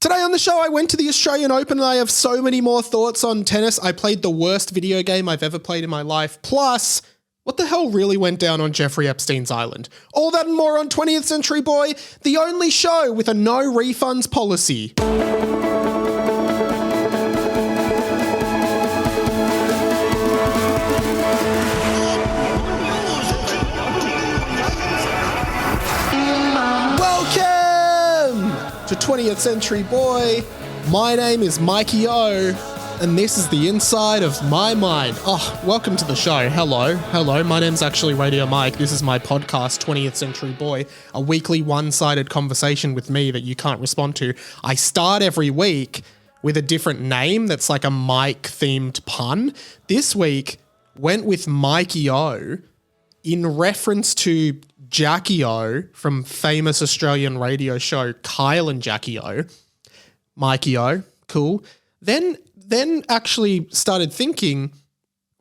Today on the show, I went to the Australian Open and I have so many more thoughts on tennis. I played the worst video game I've ever played in my life. Plus, what the hell really went down on Jeffrey Epstein's island? All that and more on 20th Century Boy, the only show with a no refunds policy. To 20th Century Boy. My name is YuGiOh, and this is the inside of my mind. Oh, welcome to the show. Hello. My name's actually Radio Mike. This is my podcast, 20th Century Boy, a weekly one-sided conversation with me that you can't respond to. I start every week with a different name that's like a Mike-themed pun. This week went with YuGiOh in reference to YuGiOh from famous Australian radio show Kyle and YuGiOh. YuGiOh, cool. Then actually started thinking,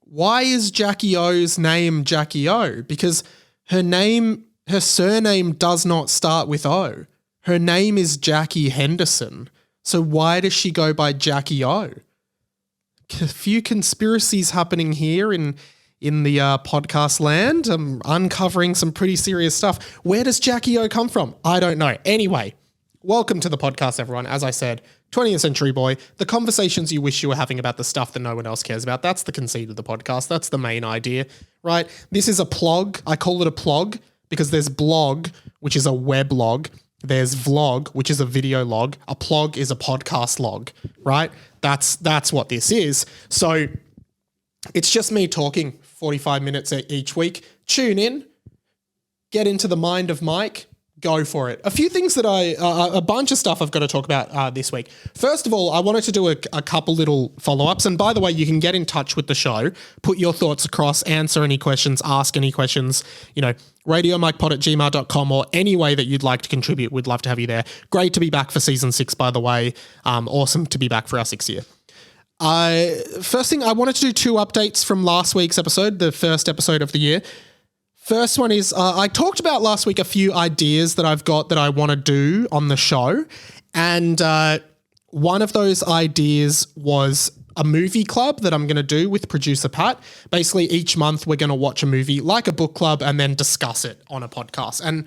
why is YuGiOh's name YuGiOh? Because her surname does not start with O. Her name is Jackie Henderson. So why does she go by YuGiOh? A few conspiracies happening here in the podcast land. I'm uncovering some pretty serious stuff. Where does YuGiOh come from? I don't know. Anyway, welcome to the podcast, everyone. As I said, 20th Century Boy, the conversations you wish you were having about the stuff that no one else cares about. That's the conceit of the podcast. That's the main idea, right? This is a plug. I call it a plug because there's blog, which is a web log. There's vlog, which is a video log. A plug is a podcast log, right? That's what this is. So it's just me talking 45 minutes each week. Tune in, get into the mind of Mike, go for it. A few things that a bunch of stuff I've got to talk about this week. First of all, I wanted to do a couple little follow-ups. And by the way, you can get in touch with the show, put your thoughts across, answer any questions, ask any questions, radiomikepod@gmail.com or any way that you'd like to contribute. We'd love to have you there. Great to be back for season 6, by the way. Awesome to be back for our 6th year. First thing, I wanted to do 2 updates from last week's episode, the first episode of the year. First one is, I talked about last week a few ideas that I've got that I want to do on the show. And one of those ideas was a movie club that I'm going to do with producer Pat. Basically, each month we're going to watch a movie like a book club and then discuss it on a podcast. And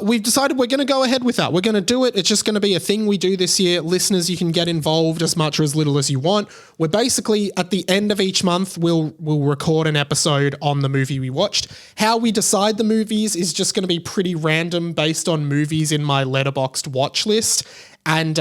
we've decided we're going to go ahead with that. We're going to do it. It's just going to be a thing we do this year. Listeners, you can get involved as much or as little as you want. We're basically, at the end of each month, we'll record an episode on the movie we watched. How we decide the movies is just going to be pretty random based on movies in my Letterboxd watch list. And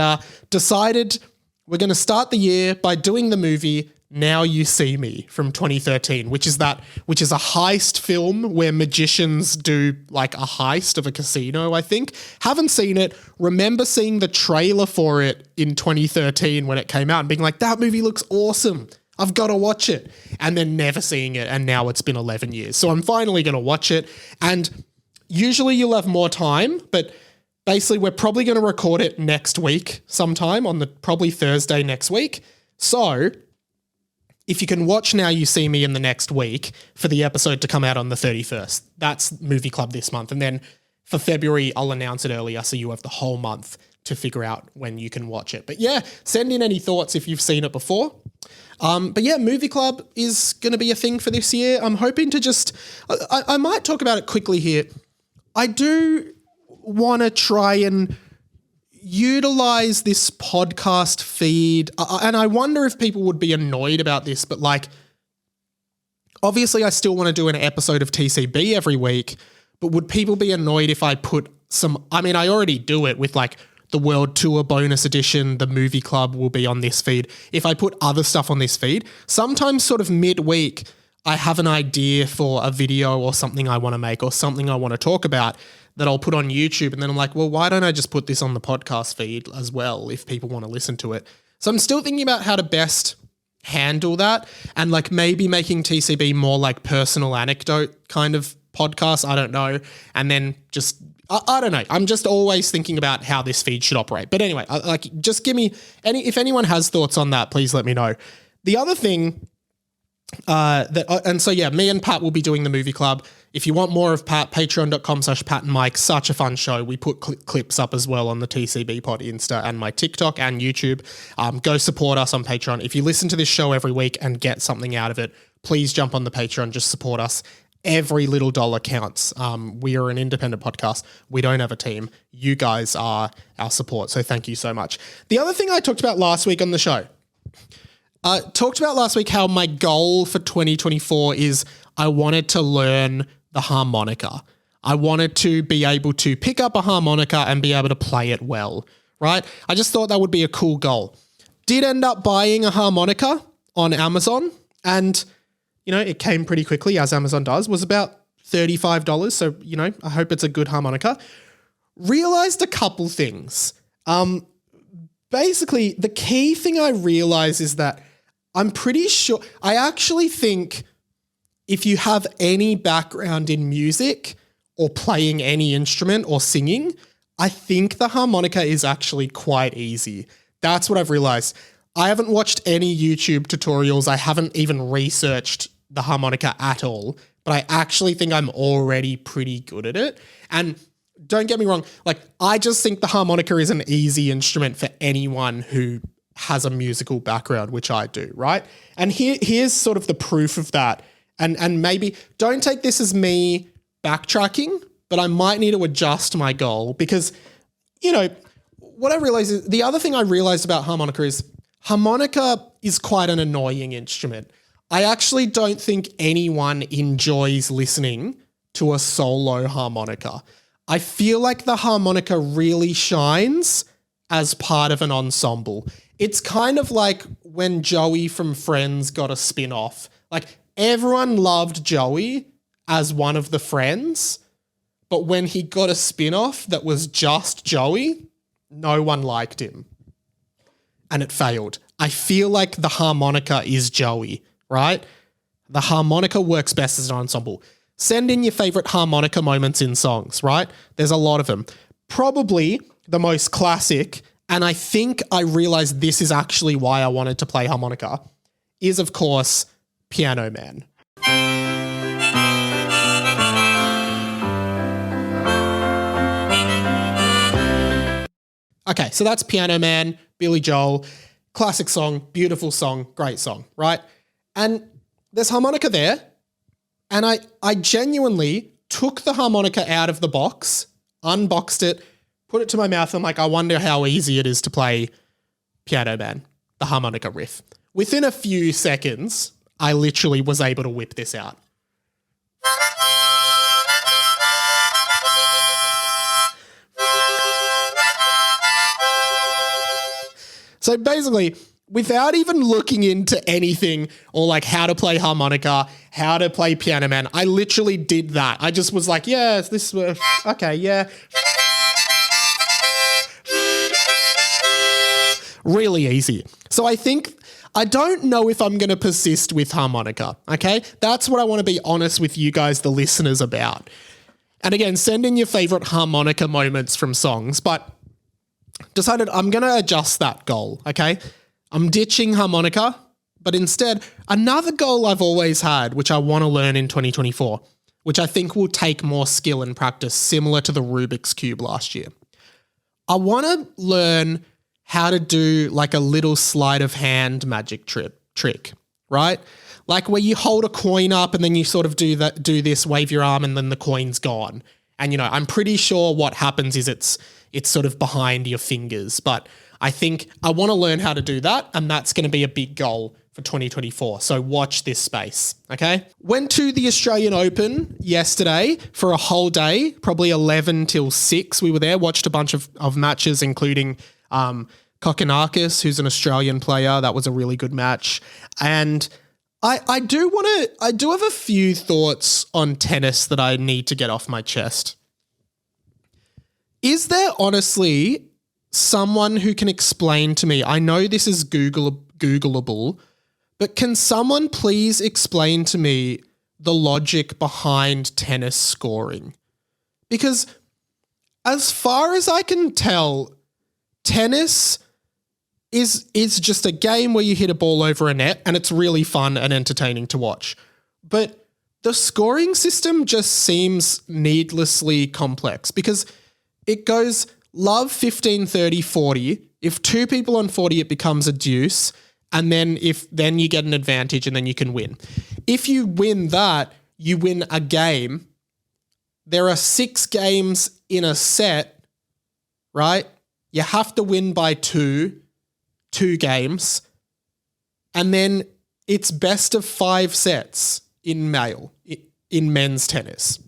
decided we're going to start the year by doing the movie Now You See Me from 2013, which is a heist film where magicians do like a heist of a casino, I think. Haven't seen it. Remember seeing the trailer for it in 2013 when it came out and being like, that movie looks awesome. I've got to watch it. And then never seeing it. And now it's been 11 years. So I'm finally going to watch it. And usually you'll have more time, but basically we're probably going to record it next week sometime on probably Thursday next week. So if you can watch Now You See Me in the next week for the episode to come out on the 31st, that's Movie Club this month. And then for February, I'll announce it earlier so you have the whole month to figure out when you can watch it. But yeah, send in any thoughts if you've seen it before. But yeah, Movie Club is going to be a thing for this year. I'm hoping to I might talk about it quickly here. I do want to try and utilize this podcast feed. And I wonder if people would be annoyed about this, but like, obviously I still want to do an episode of TCB every week, but would people be annoyed if I put I already do it with like the World Tour bonus edition, the Movie Club will be on this feed. If I put other stuff on this feed, sometimes sort of midweek, I have an idea for a video or something I want to make or something I want to talk about that I'll put on YouTube. And then I'm like, well, why don't I just put this on the podcast feed as well if people want to listen to it? So I'm still thinking about how to best handle that and like maybe making TCB more like personal anecdote kind of podcast. I don't know. And then just, I don't know. I'm just always thinking about how this feed should operate. But anyway, just give me if anyone has thoughts on that, please let me know. The other thing so me and Pat will be doing the Movie Club. If you want more of Pat, patreon.com/Pat and Mike, such a fun show. We put clips up as well on the TCB Pod Insta and my TikTok and YouTube. Go support us on Patreon. If you listen to this show every week and get something out of it, please jump on the Patreon, just support us. Every little dollar counts. We are an independent podcast. We don't have a team. You guys are our support, so thank you so much. The other thing I talked about last week on the show, how my goal for 2024 is I wanted to learn the harmonica. I wanted to be able to pick up a harmonica and be able to play it well, right? I just thought that would be a cool goal. Did end up buying a harmonica on Amazon, and, you know, it came pretty quickly, as Amazon does, was about $35. So, you know, I hope it's a good harmonica. Realized a couple things. Basically, the key thing I realized is that I'm pretty sure, I actually think if you have any background in music or playing any instrument or singing, I think the harmonica is actually quite easy. That's what I've realized. I haven't watched any YouTube tutorials. I haven't even researched the harmonica at all, but I actually think I'm already pretty good at it. And don't get me wrong, like, I just think the harmonica is an easy instrument for anyone who has a musical background, which I do, right? And here's sort of the proof of that. And maybe don't take this as me backtracking, but I might need to adjust my goal because, you know, what I realized is the other thing I realized about harmonica is quite an annoying instrument. I actually don't think anyone enjoys listening to a solo harmonica. I feel like the harmonica really shines as part of an ensemble. It's kind of like when Joey from Friends got a spin-off. Like, everyone loved Joey as one of the friends, but when he got a spin-off that was just Joey, no one liked him. And it failed. I feel like the harmonica is Joey, right? The harmonica works best as an ensemble. Send in your favorite harmonica moments in songs, right? There's a lot of them. Probably the most classic, and I think I realized this is actually why I wanted to play harmonica, is, of course, Piano Man. Okay, so that's Piano Man, Billy Joel, classic song, beautiful song, great song, right? And there's harmonica there, and I genuinely took the harmonica out of the box, unboxed it, put it to my mouth, and I'm like, I wonder how easy it is to play Piano Man, the harmonica riff. Within a few seconds, I literally was able to whip this out. So basically, without even looking into anything or like how to play harmonica, how to play Piano Man, I literally did that. I just was like, yeah, this, okay, yeah. Really easy. So I don't know if I'm going to persist with harmonica, okay? That's what I want to be honest with you guys, the listeners, about. And again, send in your favorite harmonica moments from songs, but decided I'm going to adjust that goal, okay? I'm ditching harmonica, but instead, another goal I've always had, which I want to learn in 2024, which I think will take more skill and practice, similar to the Rubik's Cube last year. I want to learn how to do like a little sleight of hand magic trick, right? Like where you hold a coin up and then you sort of do this, wave your arm, and then the coin's gone. And, you know, I'm pretty sure what happens is it's sort of behind your fingers, but I think I want to learn how to do that, and that's going to be a big goal for 2024. So watch this space, okay? Went to the Australian Open yesterday for a whole day, probably 11 till 6. We were there, watched a bunch of matches, including Kokonakis, who's an Australian player. That was a really good match. And I do have a few thoughts on tennis that I need to get off my chest. Is there honestly someone who can explain to me, I know this is Googleable, but can someone please explain to me the logic behind tennis scoring? Because as far as I can tell, tennis is just a game where you hit a ball over a net, and it's really fun and entertaining to watch. But the scoring system just seems needlessly complex because it goes love 15, 30, 40. If two people on 40, it becomes a deuce. And then then you get an advantage and then you can win. If you win that, you win a game. There are 6 games in a set, right? You have to win by two games. And then it's best of 5 sets in men's tennis.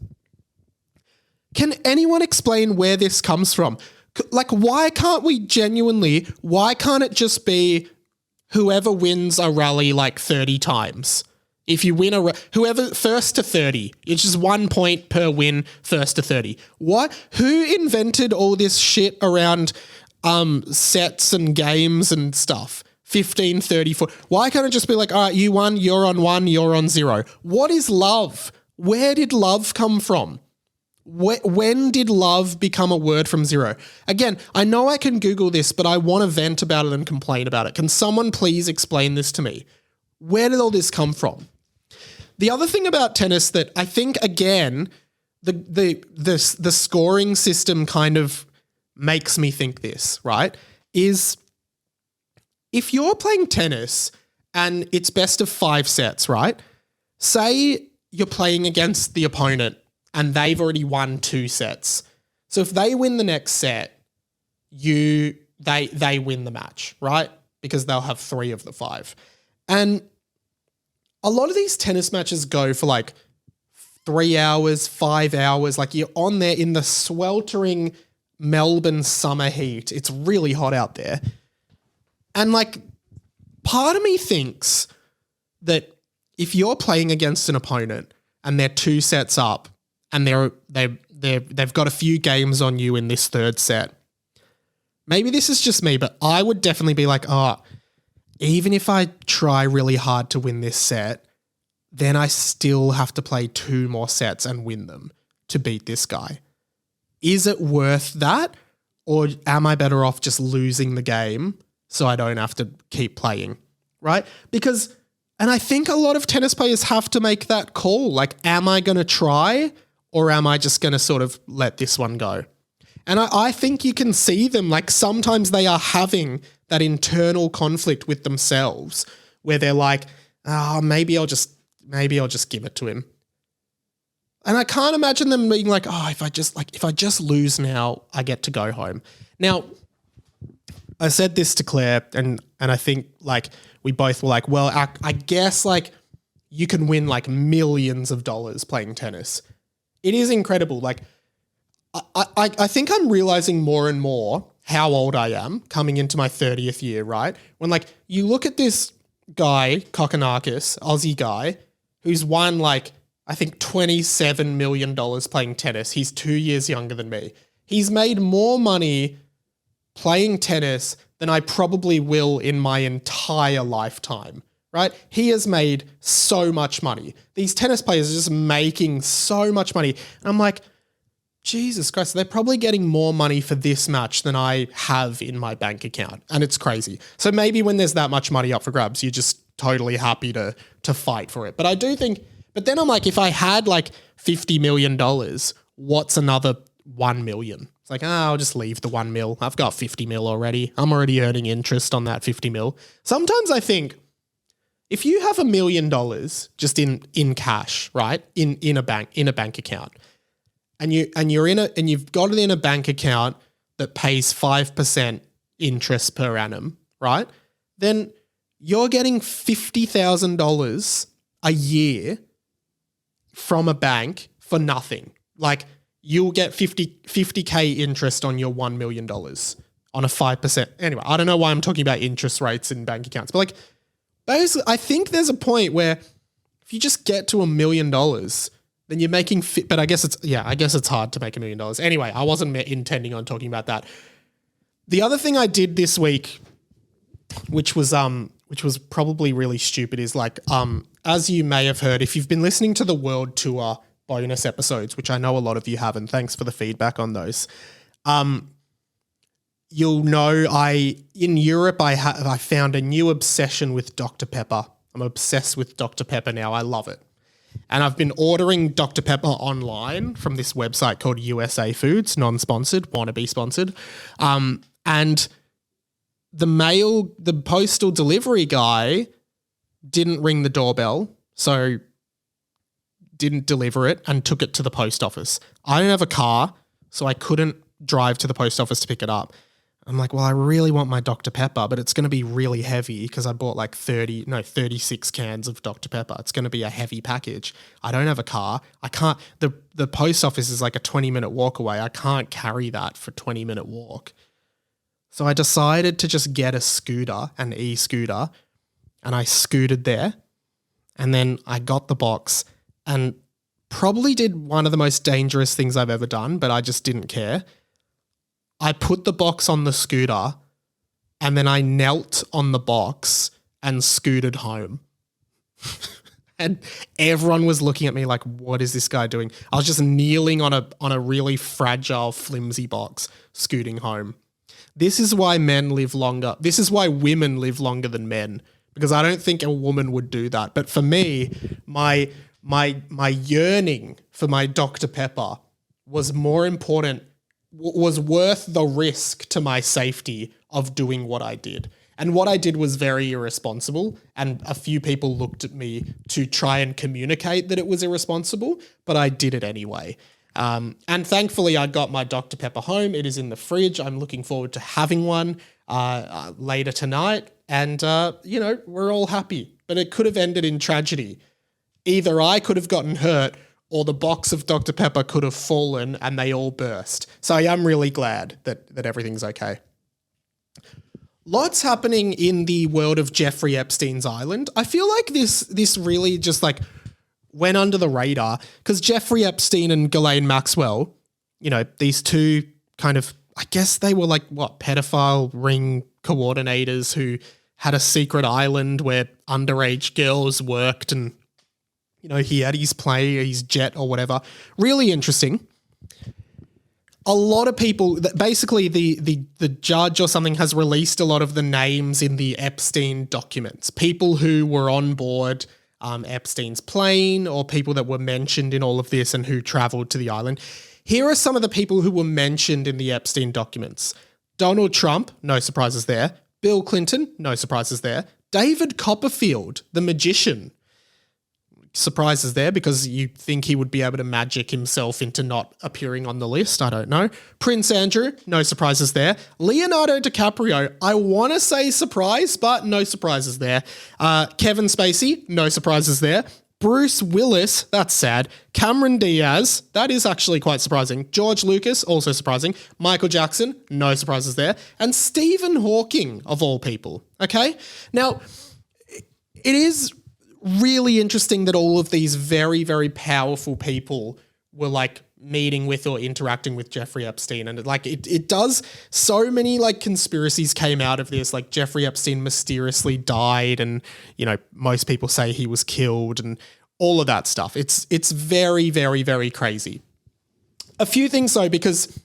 Can anyone explain where this comes from? Like, why can't it just be whoever wins a rally like 30 times? If you win whoever first to 30, it's just 1 point per win first to 30. What? Who invented all this shit around sets and games and stuff? 15, 30, 40. Why can't it just be like, all right, you won, you're on 1, you're on 0? What is love? Where did love come from? When did love become a word from 0? Again, I know I can Google this, but I want to vent about it and complain about it. Can someone please explain this to me? Where did all this come from? The other thing about tennis that I think, again, the scoring system kind of makes me think this, right, is if you're playing tennis and it's best of 5 sets, right, say you're playing against the opponent and they've already won 2 sets. So if they win the next set, they win the match, right? Because they'll have 3 of the 5. And a lot of these tennis matches go for like 3 hours, 5 hours. Like you're on there in the sweltering Melbourne summer heat. It's really hot out there. And like part of me thinks that if you're playing against an opponent and they're 2 sets up and they've got a few games on you in this 3rd set, maybe this is just me, but I would definitely be like, even if I try really hard to win this set, then I still have to play 2 more sets and win them to beat this guy. Is it worth that? Or am I better off just losing the game so I don't have to keep playing, right? Because, and I think a lot of tennis players have to make that call. Like, am I going to try or am I just going to sort of let this one go? And I think you can see them, like sometimes they are having that internal conflict with themselves where they're like, maybe I'll just give it to him. And I can't imagine them being like, if I just lose now, I get to go home. Now, I said this to Claire and I think like we both were like, well, I guess like you can win like millions of dollars playing tennis. It is incredible. Like, I think I'm realizing more and more how old I am coming into my 30th year, right? When like you look at this guy, Kokkinakis, Aussie guy, who's won like, I think $27 million playing tennis. He's 2 years younger than me. He's made more money playing tennis than I probably will in my entire lifetime, right? He has made so much money. These tennis players are just making so much money. And I'm like, Jesus Christ, they're probably getting more money for this match than I have in my bank account. And it's crazy. So maybe when there's that much money up for grabs, you're just totally happy to fight for it. But I do think, but then I'm like, if I had like $50 million, what's another 1 million? It's like, I'll just leave the 1 mil. I've got 50 mil already. I'm already earning interest on that 50 mil. Sometimes I think if you have $1 million just in cash, right? In a bank account, and you've got it in a bank account that pays 5% interest per annum, right? Then you're getting $50,000 a year from a bank for nothing. Like you'll get 50K interest on your $1 million on a 5%. Anyway, I don't know why I'm talking about interest rates in bank accounts, but like basically I think there's a point where if you just get to $1 million, then you're making, but I guess it's hard to make $1 million. Anyway, I wasn't intending on talking about that. The other thing I did this week, which was probably really stupid, is like, as you may have heard, if you've been listening to the World Tour bonus episodes, which I know a lot of you have, and thanks for the feedback on those. You'll know in Europe I found a new obsession with Dr. Pepper. I'm obsessed with Dr. Pepper now. I love it. And I've been ordering Dr. Pepper online from this website called USA Foods, non-sponsored, wannabe sponsored. And the postal delivery guy didn't ring the doorbell, so didn't deliver it and took it to the post office. I don't have a car, so I couldn't drive to the post office to pick it up. I'm like, well, I really want my Dr. Pepper, but it's going to be really heavy because I bought like 36 cans of Dr. Pepper. It's going to be a heavy package. I don't have a car. I can't, the post office is like a 20-minute walk away. I can't carry that for a 20-minute walk. So I decided to just get a scooter, an e-scooter, and I scooted there. And then I got the box and probably did one of the most dangerous things I've ever done, but I just didn't care. I put the box on the scooter and then I knelt on the box and scooted home. And everyone was looking at me like, what is this guy doing? I was just kneeling on a really fragile, flimsy box, scooting home. This is why men live longer. This is why women live longer than men, because I don't think a woman would do that. But for me, my yearning for my Dr. Pepper was more important, was worth the risk to my safety of doing what I did. And what I did was very irresponsible, and a few people looked at me to try and communicate that it was irresponsible, but I did it anyway. And thankfully I got my Dr. Pepper home. It is in the fridge. I'm looking forward to having one later tonight, and we're all happy. But it could have ended in tragedy. Either I could have gotten hurt or the box of Dr. Pepper could have fallen and they all burst. So I am really glad that everything's okay. Lots happening in the world of Jeffrey Epstein's Island. I feel like this really just like went under the radar because Jeffrey Epstein and Ghislaine Maxwell, these two kind of, I guess they were like, pedophile ring coordinators who had a secret island where underage girls worked, and he had his plane, his jet or whatever. Really interesting. A lot of people, basically the judge or something has released a lot of the names in the Epstein documents. People who were on board Epstein's plane, or people that were mentioned in all of this and who traveled to the island. Here are some of the people who were mentioned in the Epstein documents. Donald Trump, no surprises there. Bill Clinton, no surprises there. David Copperfield, the magician. Surprises there because you think he would be able to magic himself into not appearing on the list. I don't know. Prince Andrew, no surprises there. Leonardo DiCaprio, I want to say surprise, but no surprises there. Kevin Spacey, no surprises there. Bruce Willis, that's sad. Cameron Diaz, that is actually quite surprising. George Lucas, also surprising. Michael Jackson, no surprises there. And Stephen Hawking, of all people. Okay? Now, it is really interesting that all of these very, very powerful people were like meeting with or interacting with Jeffrey Epstein. And it does, so many like conspiracies came out of this, like Jeffrey Epstein mysteriously died and, most people say he was killed and all of that stuff. It's very, very, very crazy. A few things though, because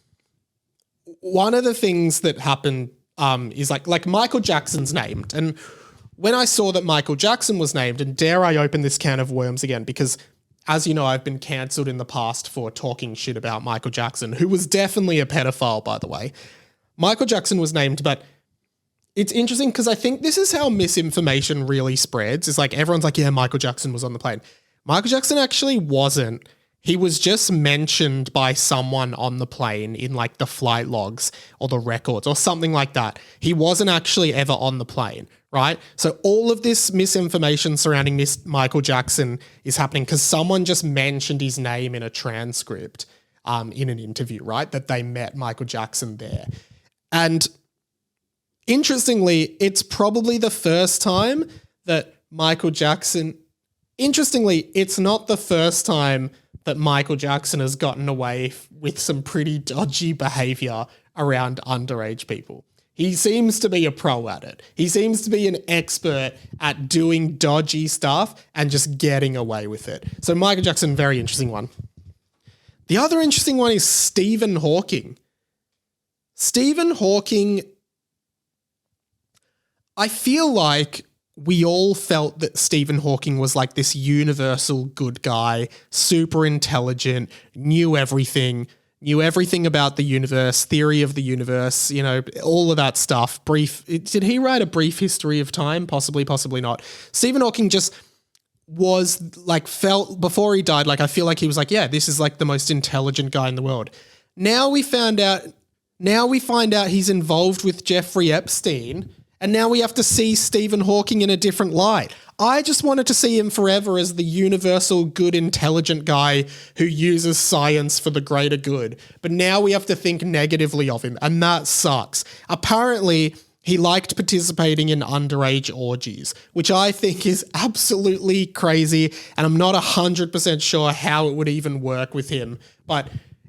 one of the things that happened is like Michael Jackson's named, and when I saw that Michael Jackson was named, and dare I open this can of worms again, because as you know, I've been cancelled in the past for talking shit about Michael Jackson, who was definitely a pedophile, by the way. Michael Jackson was named, but it's interesting because I think this is how misinformation really spreads. It's like everyone's like, yeah, Michael Jackson was on the plane. Michael Jackson actually wasn't. He was just mentioned by someone on the plane in like the flight logs or the records or something like that. He wasn't actually ever on the plane, right? So all of this misinformation surrounding Michael Jackson is happening because someone just mentioned his name in a transcript in an interview, right? That they met Michael Jackson there. And interestingly, it's probably the first time that Michael Jackson... Interestingly, it's not the first time that Michael Jackson has gotten away with some pretty dodgy behavior around underage people. He seems to be a pro at it. He seems to be an expert at doing dodgy stuff and just getting away with it. So Michael Jackson, very interesting one. The other interesting one is Stephen Hawking. Stephen Hawking, I feel like we all felt that Stephen Hawking was like this universal good guy, super intelligent, knew everything about the universe, theory of the universe, all of that stuff. Did he write A Brief History of Time? Possibly, possibly not. Stephen Hawking just was like, felt before he died, like I feel like he was like, yeah, this is like the most intelligent guy in the world. Now we find out he's involved with Jeffrey Epstein, and now we have to see Stephen Hawking in a different light. I just wanted to see him forever as the universal good, intelligent guy who uses science for the greater good. But now we have to think negatively of him, and that sucks. Apparently, he liked participating in underage orgies, which I think is absolutely crazy, and I'm not 100% sure how it would even work with him. But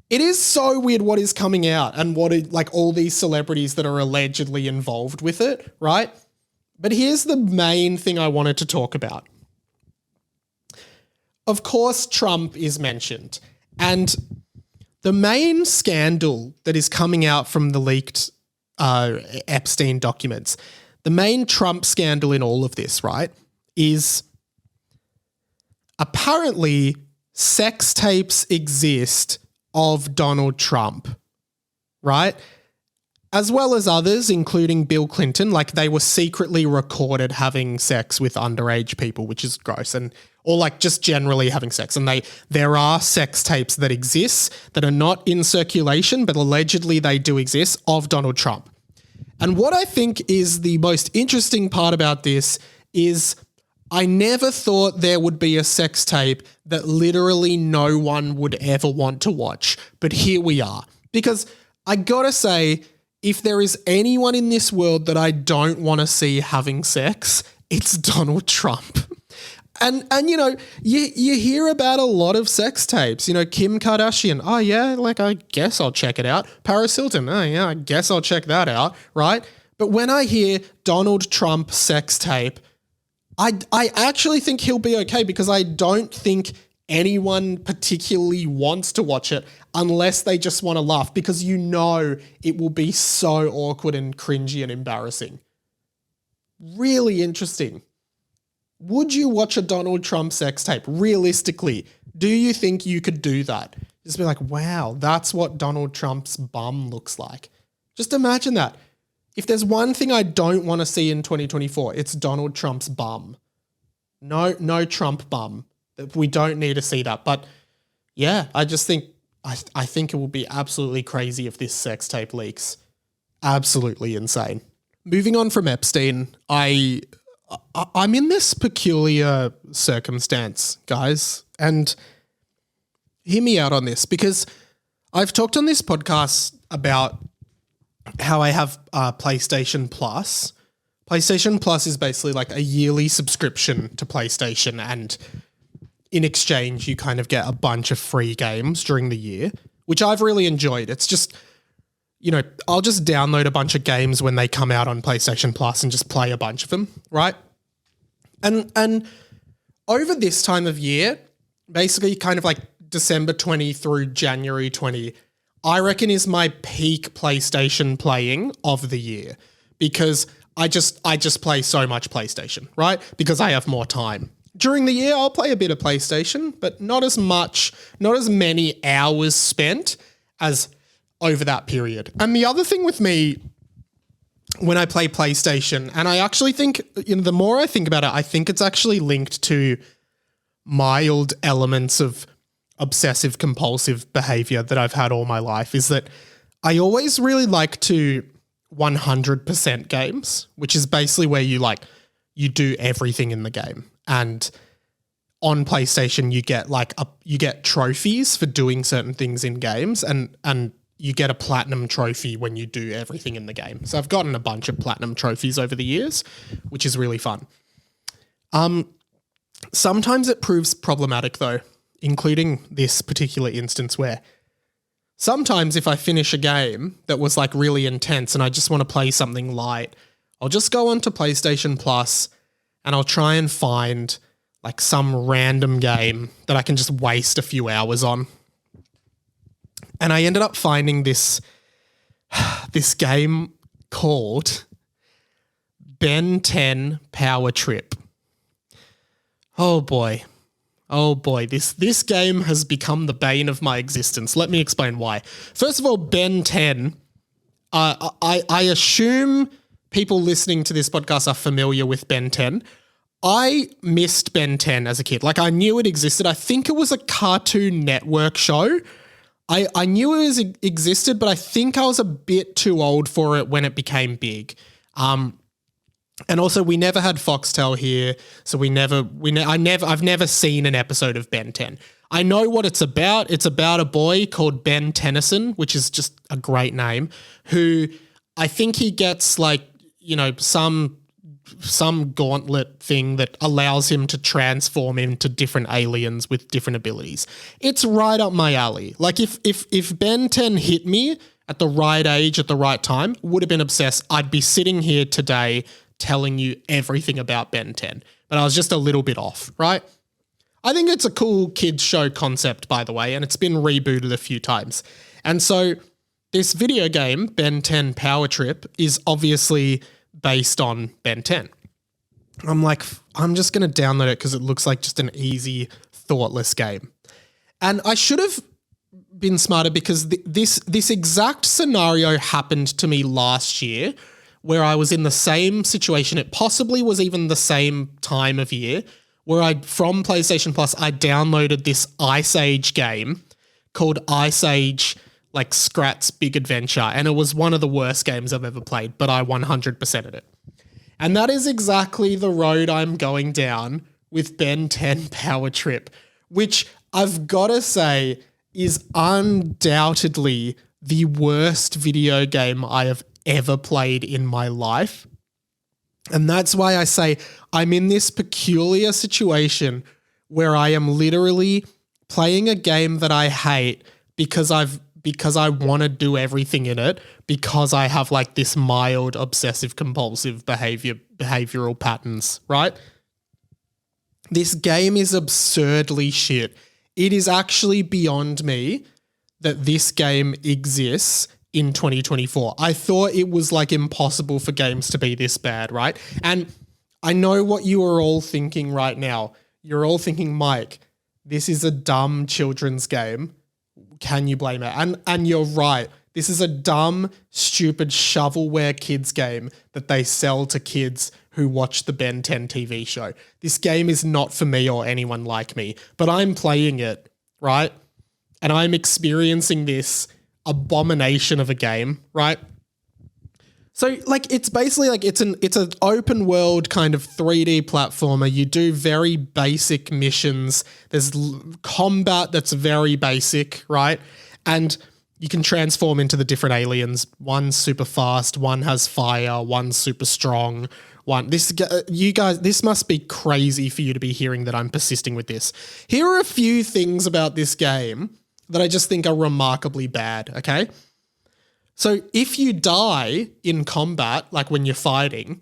it is so weird what is coming out and all these celebrities that are allegedly involved with it, right? But here's the main thing I wanted to talk about. Of course, Trump is mentioned, and the main scandal that is coming out from the leaked Epstein documents, the main Trump scandal in all of this, right, is apparently sex tapes exist of Donald Trump, right? As well as others, including Bill Clinton, like they were secretly recorded having sex with underage people, which is gross, or like just generally having sex. And there are sex tapes that exist that are not in circulation, but allegedly they do exist of Donald Trump. And what I think is the most interesting part about this is I never thought there would be a sex tape that literally no one would ever want to watch. But here we are. Because I gotta say, if there is anyone in this world that I don't want to see having sex, it's Donald Trump. And you hear about a lot of sex tapes. Kim Kardashian, oh yeah, like I guess I'll check it out. Paris Hilton, oh yeah, I guess I'll check that out, right? But when I hear Donald Trump sex tape, I actually think he'll be okay, because I don't think anyone particularly wants to watch it unless they just want to laugh, because it will be so awkward and cringy and embarrassing. Really interesting. Would you watch a Donald Trump sex tape? Realistically, do you think you could do that? Just be like, wow, that's what Donald Trump's bum looks like. Just imagine that. If there's one thing I don't want to see in 2024, it's Donald Trump's bum. No Trump bum. We don't need to see that. But yeah, I just think, I think it will be absolutely crazy if this sex tape leaks. Absolutely insane. Moving on from Epstein, I'm in this peculiar circumstance, guys, and hear me out on this, because I've talked on this podcast about how I have PlayStation Plus. PlayStation Plus is basically like a yearly subscription to PlayStation, and in exchange, you kind of get a bunch of free games during the year, which I've really enjoyed. It's just, I'll just download a bunch of games when they come out on PlayStation Plus and just play a bunch of them, right? And over this time of year, basically kind of like December 20 through January 20, I reckon is my peak PlayStation playing of the year, because I just play so much PlayStation, right? Because I have more time. During the year, I'll play a bit of PlayStation, but not as many hours spent as over that period. And the other thing with me when I play PlayStation, and I actually think, the more I think about it, I think it's actually linked to mild elements of obsessive compulsive behavior that I've had all my life, is that I always really like to 100% games, which is basically where you do everything in the game. And on PlayStation, you get trophies for doing certain things in games, and you get a platinum trophy when you do everything in the game. So I've gotten a bunch of platinum trophies over the years, which is really fun. Sometimes it proves problematic though, including this particular instance where sometimes if I finish a game that was like really intense and I just want to play something light, I'll just go onto PlayStation Plus and I'll try and find like some random game that I can just waste a few hours on. And I ended up finding this game called Ben 10 Power Trip. Oh boy. Oh boy, this game has become the bane of my existence. Let me explain why. First of all, Ben 10, I assume people listening to this podcast are familiar with Ben 10. I missed Ben 10 as a kid. Like, I knew it existed. I think it was a Cartoon Network show. I knew it existed, but I think I was a bit too old for it when it became big. And also, we never had Foxtel here, so I've never seen an episode of Ben 10. I know what it's about. It's about a boy called Ben Tennyson, which is just a great name, who I think he gets like, you know, some gauntlet thing that allows him to transform into different aliens with different abilities. It's right up my alley. Like if Ben 10 hit me at the right age, at the right time, would have been obsessed. I'd be sitting here today telling you everything about Ben 10, but I was just a little bit off, right? I think it's a cool kids show concept, by the way, and it's been rebooted a few times. And so this video game, Ben 10 Power Trip, is obviously based on Ben 10. I'm like, I'm just going to download it because it looks like just an easy, thoughtless game. And I should have been smarter because this exact scenario happened to me last year, where I was in the same situation. It possibly was even the same time of year where from PlayStation Plus, I downloaded this Ice Age game called Ice Age, like Scrat's Big Adventure. And it was one of the worst games I've ever played, but I 100%ed it. And that is exactly the road I'm going down with Ben 10 Power Trip, which I've got to say is undoubtedly the worst video game I have ever played in my life. And that's why I say I'm in this peculiar situation where I am literally playing a game that I hate because I want to do everything in it, because I have like this mild obsessive compulsive behavioral patterns, right? This game is absurdly shit. It is actually beyond me that this game exists in 2024. I thought it was like impossible for games to be this bad, right? And I know what you are all thinking right now. You're all thinking, Mike, this is a dumb children's game. Can you blame it? And you're right. This is a dumb, stupid shovelware kids game that they sell to kids who watch the Ben 10 TV show. This game is not for me or anyone like me, but I'm playing it, right? And I'm experiencing this abomination of a game, right? So like it's basically like it's an open world kind of 3D platformer. You do very basic missions. There's combat that's very basic, right? And you can transform into the different aliens. One's super fast, one has fire, one's super strong. This must be crazy for you to be hearing that I'm persisting with this. Here are a few things about this game that I just think are remarkably bad, okay? So if you die in combat, like when you're fighting,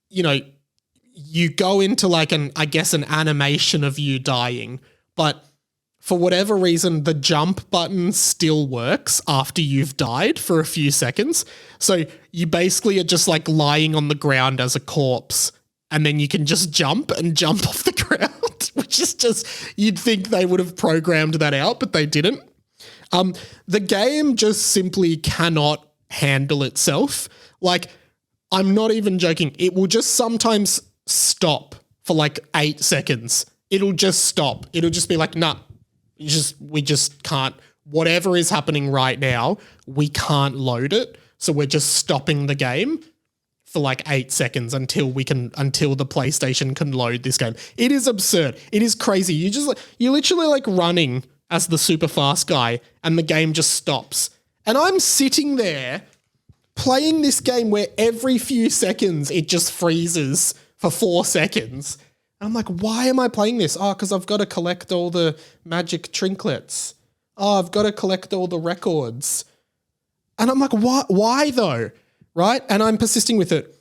you know, you go into like an animation of you dying, but for whatever reason, the jump button still works after you've died for a few seconds. So you basically are just like lying on the ground as a corpse, and then you can just jump off the ground, which is just, you'd think they would have programmed that out, but they didn't. The game just simply cannot handle itself. Like, I'm not even joking. It will just sometimes stop for like 8 seconds. It'll just stop. It'll just be like, nah, we just can't, whatever is happening right now, we can't load it. So we're just stopping the game for like 8 seconds until the PlayStation can load this game. It is absurd. It is crazy. You're literally like running as the super fast guy and the game just stops. And I'm sitting there playing this game where every few seconds it just freezes for 4 seconds. And I'm like, why am I playing this? Oh, because I've got to collect all the magic trinkets. Oh, I've got to collect all the records. And I'm like, why though? Right? And I'm persisting with it.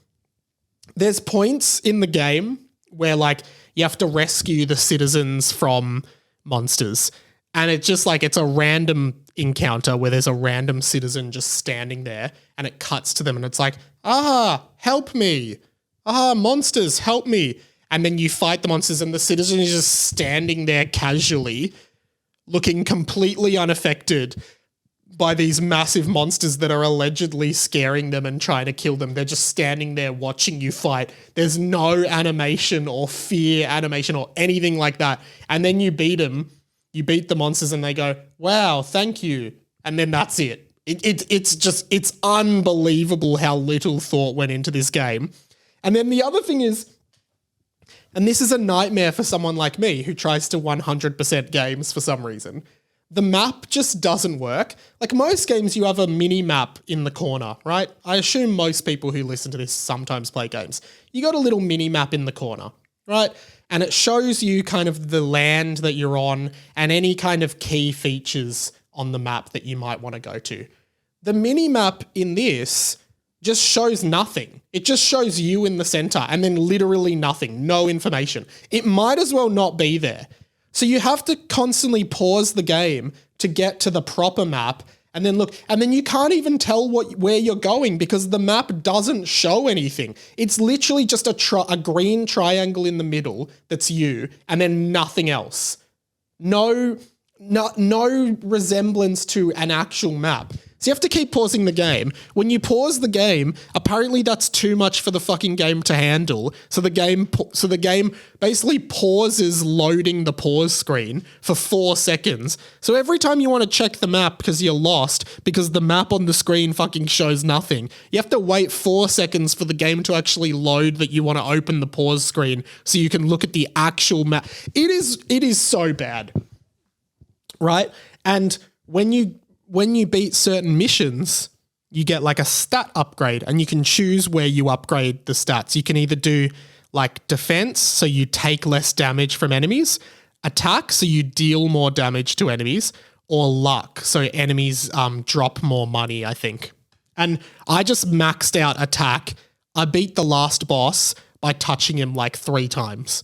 There's points in the game where like you have to rescue the citizens from monsters. And it's just like, it's a random encounter where there's a random citizen just standing there and it cuts to them and it's like, help me. Monsters, help me. And then you fight the monsters and the citizen is just standing there casually, looking completely unaffected by these massive monsters that are allegedly scaring them and trying to kill them. They're just standing there watching you fight. There's no animation or fear animation or anything like that. And then you beat them. You beat the monsters and they go, wow, thank you. And then that's it. It's unbelievable how little thought went into this game. And then the other thing is, and this is a nightmare for someone like me who tries to 100% games for some reason, the map just doesn't work. Like most games, you have a mini map in the corner, right? I assume most people who listen to this sometimes play games. You got a little mini map in the corner, right? And it shows you kind of the land that you're on and any kind of key features on the map that you might want to go to. The mini map in this just shows nothing. It just shows you in the center and then literally nothing, no information. It might as well not be there. So you have to constantly pause the game to get to the proper map and then look, and then you can't even tell where you're going because the map doesn't show anything. It's literally just a green triangle in the middle that's you and then nothing else. No resemblance to an actual map. So you have to keep pausing the game. When you pause the game, apparently that's too much for the fucking game to handle. So the game basically pauses loading the pause screen for 4 seconds. So every time you want to check the map because you're lost, because the map on the screen fucking shows nothing, you have to wait 4 seconds for the game to actually load that you want to open the pause screen so you can look at the actual map. It is so bad. Right? And when you beat certain missions, you get like a stat upgrade and you can choose where you upgrade the stats. You can either do like defense, so you take less damage from enemies, attack, so you deal more damage to enemies, or luck, so enemies drop more money, I think. And I just maxed out attack. I beat the last boss by touching him like 3 times.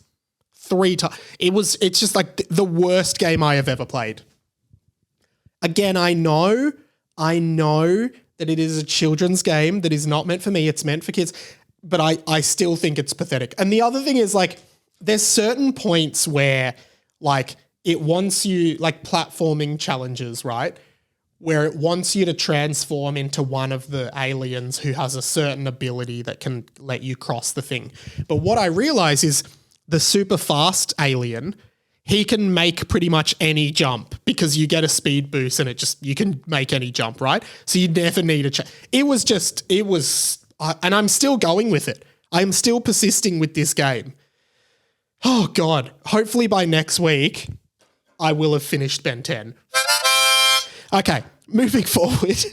3 times. It's just like the worst game I have ever played. Again, I know that it is a children's game that is not meant for me. It's meant for kids, but I still think it's pathetic. And the other thing is like, there's certain points where like it wants you, like platforming challenges, right? Where it wants you to transform into one of the aliens who has a certain ability that can let you cross the thing. But what I realize is the super fast alien, he can make pretty much any jump because you get a speed boost and you can make any jump, right? So you never need a and I'm still going with it. I'm still persisting with this game. Oh God, hopefully by next week, I will have finished Ben 10. Okay, moving forward.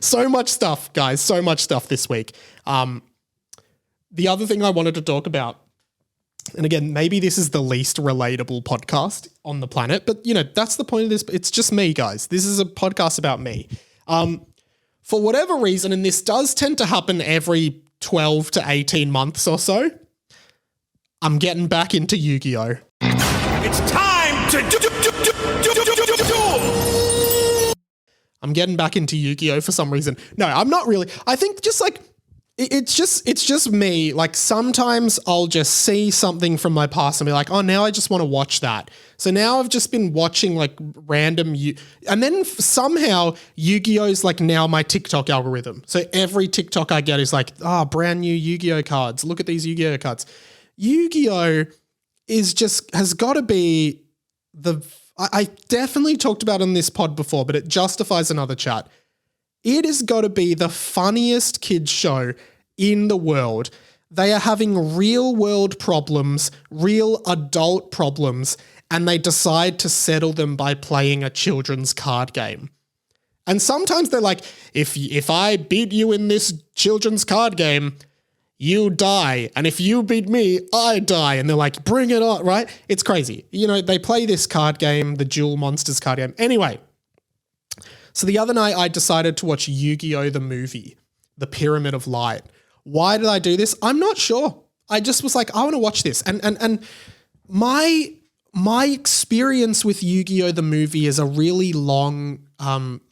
So much stuff, guys, so much stuff this week. The other thing I wanted to talk about, and again, maybe this is the least relatable podcast on the planet, but you know, that's the point of this. It's just me, guys. This is a podcast about me. For whatever reason, and this does tend to happen every 12 to 18 months or so, I'm getting back into Yu-Gi-Oh. It's time to duel! I'm getting back into Yu-Gi-Oh for some reason. No, I'm not really. I think just like, it's just me. Like sometimes I'll just see something from my past and be like, oh, now I just want to watch that. So now I've just been watching like random and then somehow Yu-Gi-Oh is like now my TikTok algorithm. So every TikTok I get is like, brand new Yu-Gi-Oh cards. Look at these Yu-Gi-Oh cards. Yu-Gi-Oh has got to be I definitely talked about it on this pod before, but it justifies another chat. It has got to be the funniest kids show in the world. They are having real world problems, real adult problems, and they decide to settle them by playing a children's card game. And sometimes they're like, if I beat you in this children's card game, you die. And if you beat me, I die. And they're like, bring it on, right? It's crazy. You know, they play this card game, the Duel Monsters card game. Anyway, so the other night I decided to watch Yu-Gi-Oh! The movie, The Pyramid of Light. Why did I do this? I'm not sure. I just was like, I want to watch this. And my my experience with Yu-Gi-Oh! The movie is a really long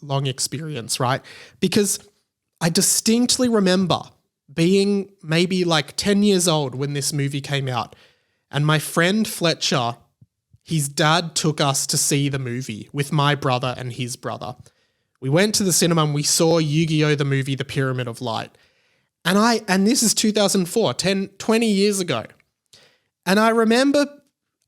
experience, right? Because I distinctly remember being maybe like 10 years old when this movie came out, and my friend Fletcher, his dad took us to see the movie with my brother and his brother. We went to the cinema and we saw Yu-Gi-Oh! The movie, The Pyramid of Light. And this is 2004, 20 years ago. And I remember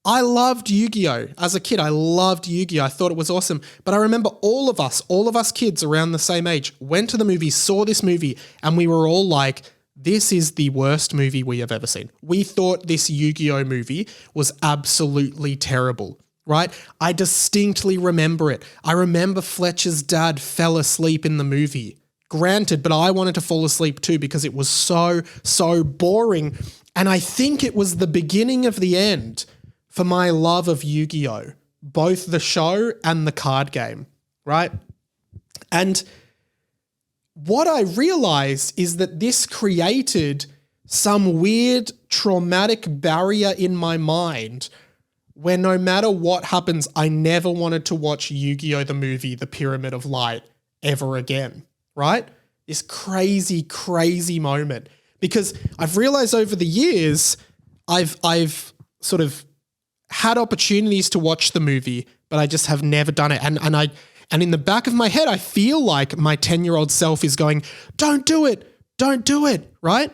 I loved Yu-Gi-Oh! As a kid. I loved Yu-Gi-Oh! I thought it was awesome. But I remember all of us kids around the same age went to the movie, saw this movie, and we were all like, this is the worst movie we have ever seen. We thought this Yu-Gi-Oh! Movie was absolutely terrible, right? I distinctly remember it. I remember Fletcher's dad fell asleep in the movie. Granted, but I wanted to fall asleep too because it was so boring. And I think it was the beginning of the end for my love of Yu-Gi-Oh! Both the show and the card game, right? And what I realized is that this created some weird traumatic barrier in my mind where no matter what happens, I never wanted to watch Yu-Gi-Oh! The movie, The Pyramid of Light, ever again, right? This crazy, crazy moment. Because I've realized over the years, I've sort of had opportunities to watch the movie, but I just have never done it. And in the back of my head, I feel like my 10-year-old self is going, don't do it, right?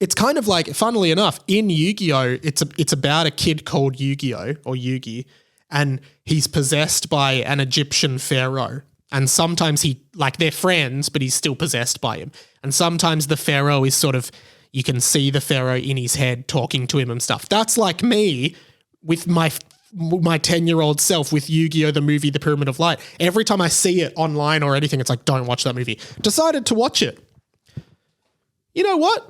It's kind of like, funnily enough, in Yu-Gi-Oh!, it's about a kid called Yu-Gi-Oh! Or Yugi, and he's possessed by an Egyptian pharaoh. And sometimes they're friends, but he's still possessed by him. And sometimes the pharaoh is sort of, you can see the pharaoh in his head talking to him and stuff. That's like me with my 10-year-old self with Yu-Gi-Oh! The movie, The Pyramid of Light. Every time I see it online or anything, it's like, don't watch that movie. Decided to watch it. You know what?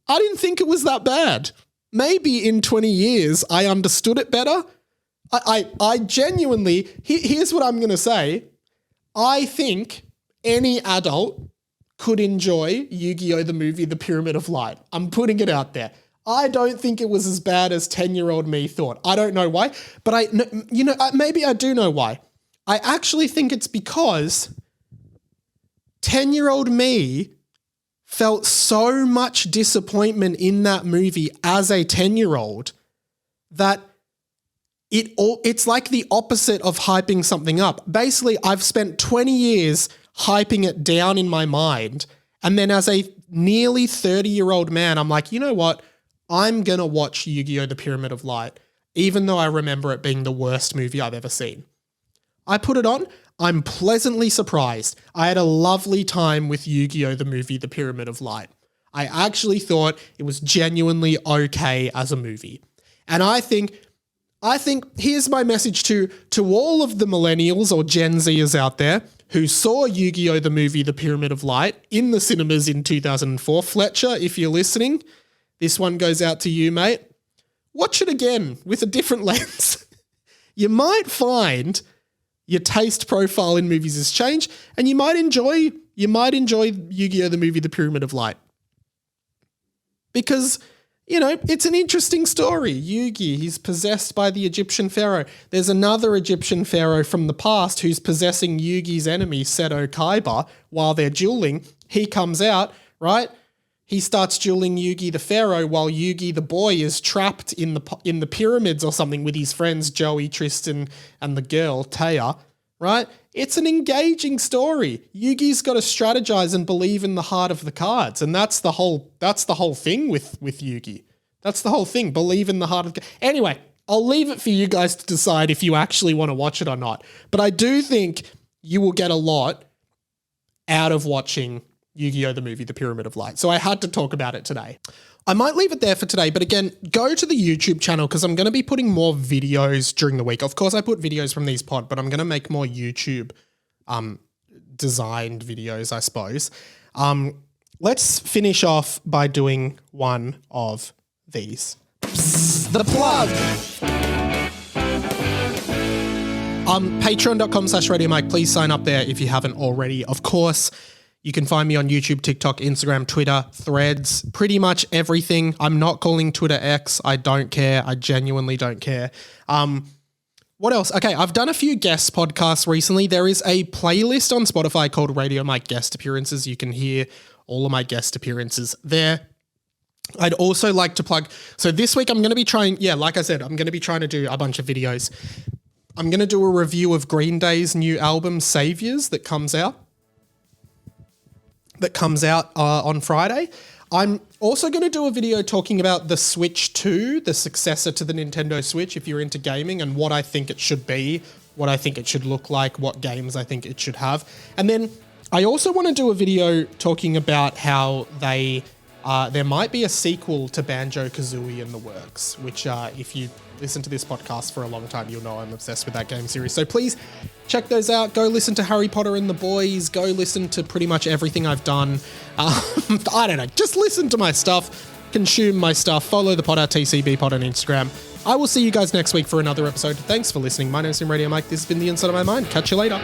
I didn't think it was that bad. Maybe in 20 years, I understood it better. I genuinely, here's what I'm going to say. I think any adult could enjoy Yu-Gi-Oh! The movie, The Pyramid of Light. I'm putting it out there. I don't think it was as bad as 10-year-old me thought. I don't know why, but maybe I do know why. I actually think it's because 10-year-old me felt so much disappointment in that movie as a 10-year-old that it's like the opposite of hyping something up. Basically, I've spent 20 years hyping it down in my mind, and then as a nearly 30-year-old man, I'm like, you know what? I'm going to watch Yu-Gi-Oh! The Pyramid of Light, even though I remember it being the worst movie I've ever seen. I put it on. I'm pleasantly surprised. I had a lovely time with Yu-Gi-Oh! The movie, The Pyramid of Light. I actually thought it was genuinely okay as a movie. And I think here's my message to all of the millennials or Gen Zers out there who saw Yu-Gi-Oh! The movie, The Pyramid of Light in the cinemas in 2004. Fletcher, if you're listening, this one goes out to you, mate. Watch it again with a different lens. You might find your taste profile in movies has changed, and you might enjoy Yu-Gi-Oh! The movie, The Pyramid of Light. Because, it's an interesting story. Yugi, he's possessed by the Egyptian pharaoh. There's another Egyptian pharaoh from the past who's possessing Yugi's enemy, Seto Kaiba, while they're dueling. He comes out, right? He starts dueling Yugi the pharaoh while Yugi the boy is trapped in the pyramids or something with his friends Joey, Tristan, and the girl Taya, right? It's an engaging story. Yugi's got to strategize and believe in the heart of the cards, and that's the whole thing with Yugi. That's the whole thing. Believe in the heart of the Anyway, I'll leave it for you guys to decide if you actually want to watch it or not. But I do think you will get a lot out of watching Yu-Gi-Oh! The movie, The Pyramid of Light. So I had to talk about it today. I might leave it there for today, but again, go to the YouTube channel because I'm going to be putting more videos during the week. Of course, I put videos from these pod, but I'm going to make more YouTube designed videos, I suppose. Let's finish off by doing one of these. The plug. Patreon.com/Radio Mike. Please sign up there if you haven't already. Of course, You can find me on YouTube, TikTok, Instagram, Twitter, Threads, pretty much everything. I'm not calling Twitter X. I don't care. I genuinely don't care. What else? Okay, I've done a few guest podcasts recently. There is a playlist on Spotify called Radio Mike Guest Appearances. You can hear all of my guest appearances there. I'd also like to plug, so this week I'm going to be trying, like I said, I'm going to be trying to do a bunch of videos. I'm going to do a review of Green Day's new album, Saviors, that comes out on Friday. I'm also going to do a video talking about the Switch 2, the successor to the Nintendo Switch, if you're into gaming, and what I think it should be, what I think it should look like, what games I think it should have. And then I also want to do a video talking about how there might be a sequel to Banjo-Kazooie in the works, which if you listen to this podcast for a long time, you'll know I'm obsessed with that game series. So please check those out. Go listen to Harry Potter and the Boys. Go listen to pretty much everything I've done. I don't know. Just listen to my stuff. Consume my stuff. Follow the pod at TCB Pod on Instagram. I will see you guys next week for another episode. Thanks for listening. My name's Radio Mike. This has been The Inside of My Mind. Catch you later.